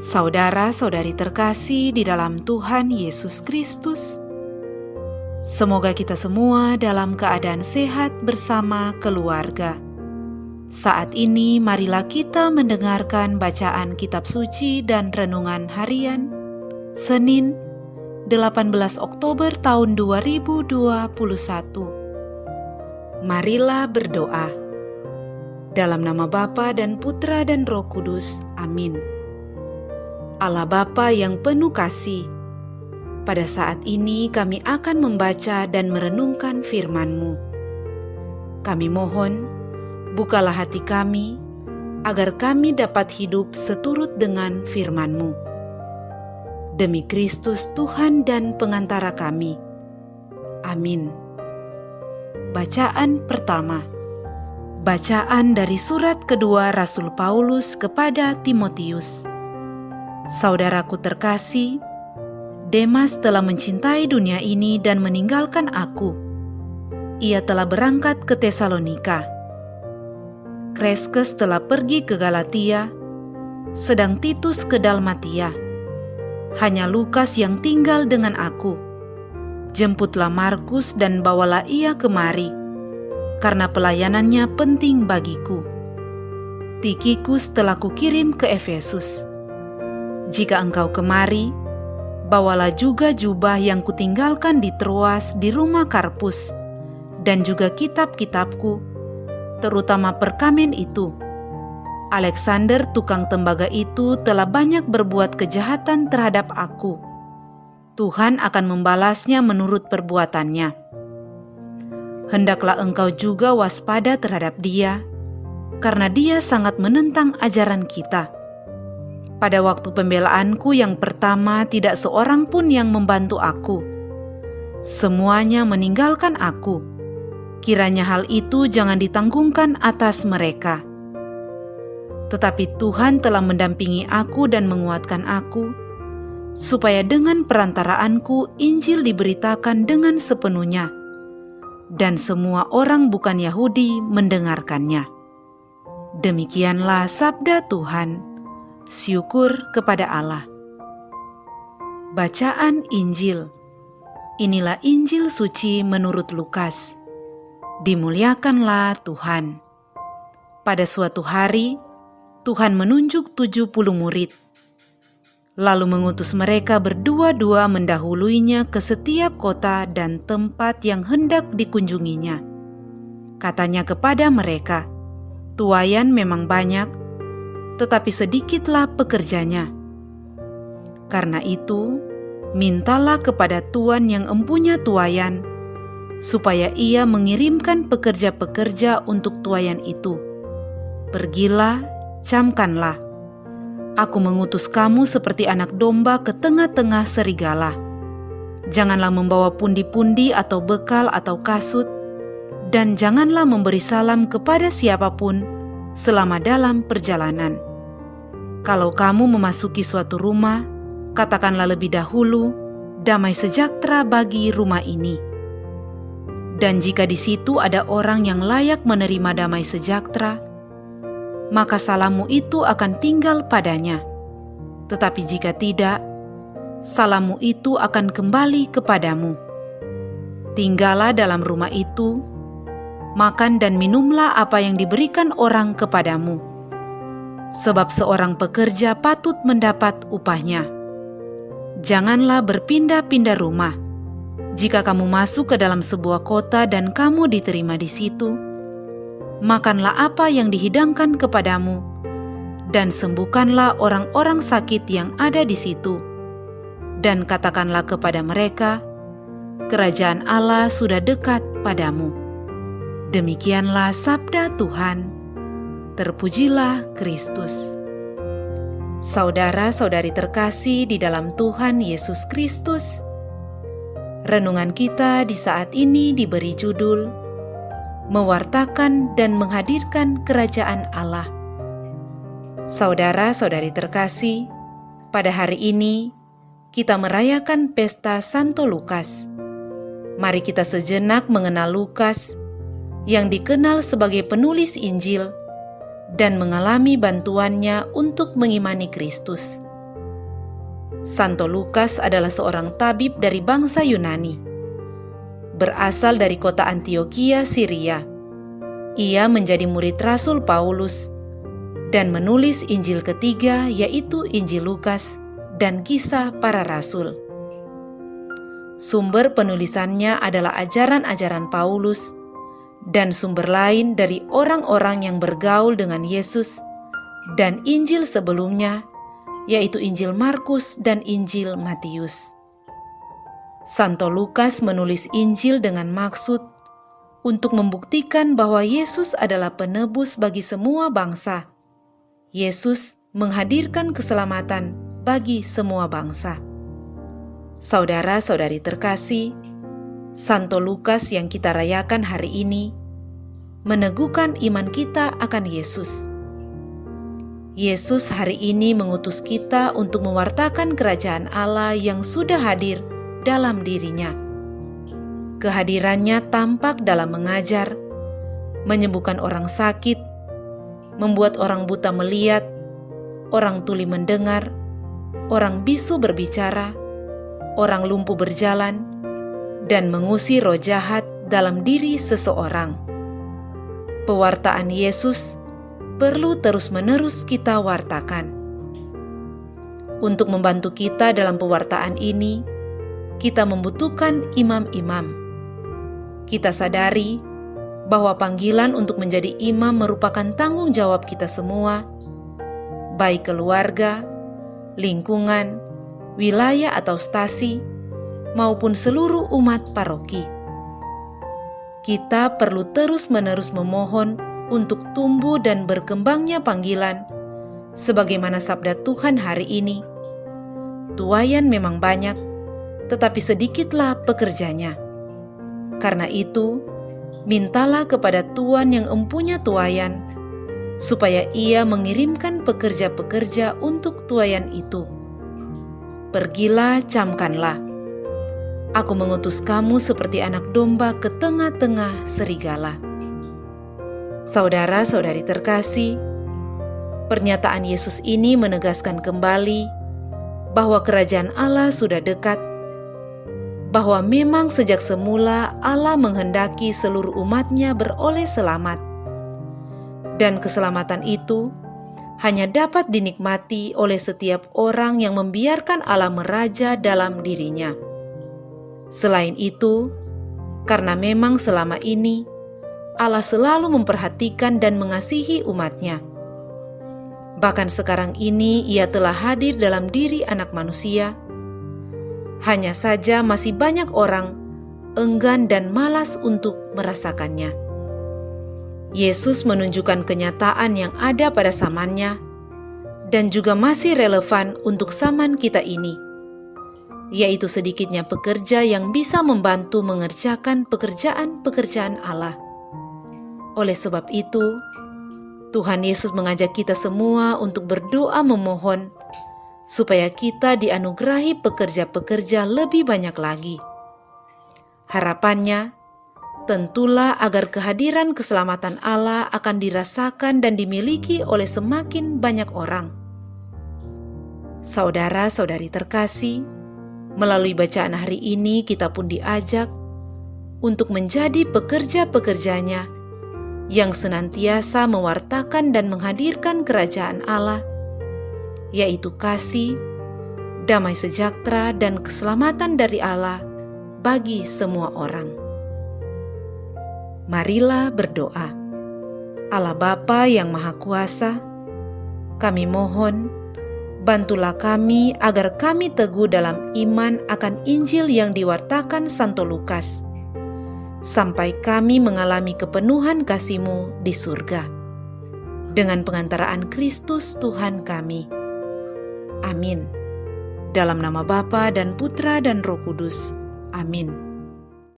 Saudara-saudari terkasih di dalam Tuhan Yesus Kristus, semoga kita semua dalam keadaan sehat bersama keluarga. Saat ini marilah kita mendengarkan bacaan kitab suci dan renungan harian Senin 18 Oktober tahun 2021. Marilah berdoa. Dalam nama Bapa dan Putra dan Roh Kudus. Amin. Allah Bapa yang penuh kasih, pada saat ini kami akan membaca dan merenungkan firman-Mu. Kami mohon, bukalah hati kami, agar kami dapat hidup seturut dengan firman-Mu. Demi Kristus Tuhan dan pengantara kami. Amin. Bacaan pertama. Bacaan dari surat kedua Rasul Paulus kepada Timotius. Saudaraku terkasih, Demas telah mencintai dunia ini dan meninggalkan aku. Ia telah berangkat ke Tesalonika. Kreskes telah pergi ke Galatia, sedang Titus ke Dalmatia. Hanya Lukas yang tinggal dengan aku. Jemputlah Markus dan bawalah ia kemari, karena pelayanannya penting bagiku. Tikhikus telah kukirim ke Efesus. Jika engkau kemari, bawalah juga jubah yang kutinggalkan di Troas di rumah Karpus, dan juga kitab-kitabku, terutama perkamen itu. Alexander tukang tembaga itu telah banyak berbuat kejahatan terhadap aku. Tuhan akan membalasnya menurut perbuatannya. Hendaklah engkau juga waspada terhadap dia, karena dia sangat menentang ajaran kita. Pada waktu pembelaanku yang pertama tidak seorang pun yang membantu aku. Semuanya meninggalkan aku. Kiranya hal itu jangan ditanggungkan atas mereka. Tetapi Tuhan telah mendampingi aku dan menguatkan aku, supaya dengan perantaraanku Injil diberitakan dengan sepenuhnya, dan semua orang bukan Yahudi mendengarkannya. Demikianlah sabda Tuhan. Syukur kepada Allah. Bacaan Injil. Inilah Injil suci menurut Lukas. Dimuliakanlah Tuhan. Pada suatu hari, Tuhan menunjuk 70 murid, lalu mengutus mereka berdua-dua mendahuluinya ke setiap kota dan tempat yang hendak dikunjunginya. Katanya kepada mereka, "Tuaian memang banyak, tetapi sedikitlah pekerjanya. Karena itu, mintalah kepada Tuan yang empunya tuaian, supaya ia mengirimkan pekerja-pekerja untuk tuaian itu. Pergilah, camkanlah. Aku mengutus kamu seperti anak domba ke tengah-tengah serigala. Janganlah membawa pundi-pundi atau bekal atau kasut, dan janganlah memberi salam kepada siapapun selama dalam perjalanan. Kalau kamu memasuki suatu rumah, katakanlah lebih dahulu, damai sejahtera bagi rumah ini. Dan jika di situ ada orang yang layak menerima damai sejahtera, maka salammu itu akan tinggal padanya. Tetapi jika tidak, salammu itu akan kembali kepadamu. Tinggallah dalam rumah itu, makan dan minumlah apa yang diberikan orang kepadamu. Sebab seorang pekerja patut mendapat upahnya. Janganlah berpindah-pindah rumah. Jika kamu masuk ke dalam sebuah kota dan kamu diterima di situ, makanlah apa yang dihidangkan kepadamu, dan sembuhkanlah orang-orang sakit yang ada di situ. Dan katakanlah kepada mereka, kerajaan Allah sudah dekat padamu." Demikianlah sabda Tuhan. Terpujilah Kristus. Saudara-saudari terkasih di dalam Tuhan Yesus Kristus, renungan kita di saat ini diberi judul Mewartakan dan Menghadirkan Kerajaan Allah. Saudara-saudari terkasih, pada hari ini kita merayakan pesta Santo Lukas. Mari kita sejenak mengenal Lukas, yang dikenal sebagai penulis Injil dan mengalami bantuannya untuk mengimani Kristus. Santo Lukas adalah seorang tabib dari bangsa Yunani, berasal dari kota Antiokhia, Syria. Ia menjadi murid Rasul Paulus dan menulis Injil ketiga, yaitu Injil Lukas dan Kisah Para Rasul. Sumber penulisannya adalah ajaran-ajaran Paulus dan sumber lain dari orang-orang yang bergaul dengan Yesus dan Injil sebelumnya, yaitu Injil Markus dan Injil Matius. Santo Lukas menulis Injil dengan maksud untuk membuktikan bahwa Yesus adalah penebus bagi semua bangsa. Yesus menghadirkan keselamatan bagi semua bangsa. Saudara-saudari terkasih, Santo Lukas yang kita rayakan hari ini meneguhkan iman kita akan Yesus. Yesus hari ini mengutus kita untuk mewartakan kerajaan Allah yang sudah hadir dalam dirinya. Kehadirannya tampak dalam mengajar, menyembuhkan orang sakit, membuat orang buta melihat, orang tuli mendengar, orang bisu berbicara, orang lumpuh berjalan, dan mengusir roh jahat dalam diri seseorang. Pewartaan Yesus perlu terus-menerus kita wartakan. Untuk membantu kita dalam pewartaan ini, kita membutuhkan imam-imam. Kita sadari bahwa panggilan untuk menjadi imam merupakan tanggung jawab kita semua, baik keluarga, lingkungan, wilayah atau stasi, maupun seluruh umat paroki. Kita perlu terus-menerus memohon untuk tumbuh dan berkembangnya panggilan, sebagaimana sabda Tuhan hari ini. Tuaian memang banyak, tetapi sedikitlah pekerjanya. Karena itu, mintalah kepada Tuhan yang empunya tuaian, supaya Ia mengirimkan pekerja-pekerja untuk tuaian itu. Pergilah, camkanlah. Aku mengutus kamu seperti anak domba ke tengah-tengah serigala. Saudara-saudari terkasih, pernyataan Yesus ini menegaskan kembali bahwa kerajaan Allah sudah dekat, bahwa memang sejak semula Allah menghendaki seluruh umatnya beroleh selamat, dan keselamatan itu hanya dapat dinikmati oleh setiap orang yang membiarkan Allah meraja dalam dirinya. Selain itu, karena memang selama ini Allah selalu memperhatikan dan mengasihi umatnya. Bahkan sekarang ini Ia telah hadir dalam diri anak manusia. Hanya saja masih banyak orang enggan dan malas untuk merasakannya. Yesus menunjukkan kenyataan yang ada pada zamannya dan juga masih relevan untuk zaman kita ini, yaitu sedikitnya pekerja yang bisa membantu mengerjakan pekerjaan-pekerjaan Allah. Oleh sebab itu, Tuhan Yesus mengajak kita semua untuk berdoa memohon supaya kita dianugerahi pekerja-pekerja lebih banyak lagi. Harapannya, tentulah agar kehadiran keselamatan Allah akan dirasakan dan dimiliki oleh semakin banyak orang. Saudara-saudari terkasih, melalui bacaan hari ini kita pun diajak untuk menjadi pekerja-pekerjanya yang senantiasa mewartakan dan menghadirkan kerajaan Allah, yaitu kasih, damai sejahtera, dan keselamatan dari Allah bagi semua orang. Marilah berdoa. Allah Bapa yang Maha Kuasa, kami mohon, bantulah kami agar kami teguh dalam iman akan Injil yang diwartakan Santo Lukas, sampai kami mengalami kepenuhan kasih-Mu di surga. Dengan pengantaraan Kristus Tuhan kami. Amin. Dalam nama Bapa dan Putra dan Roh Kudus. Amin.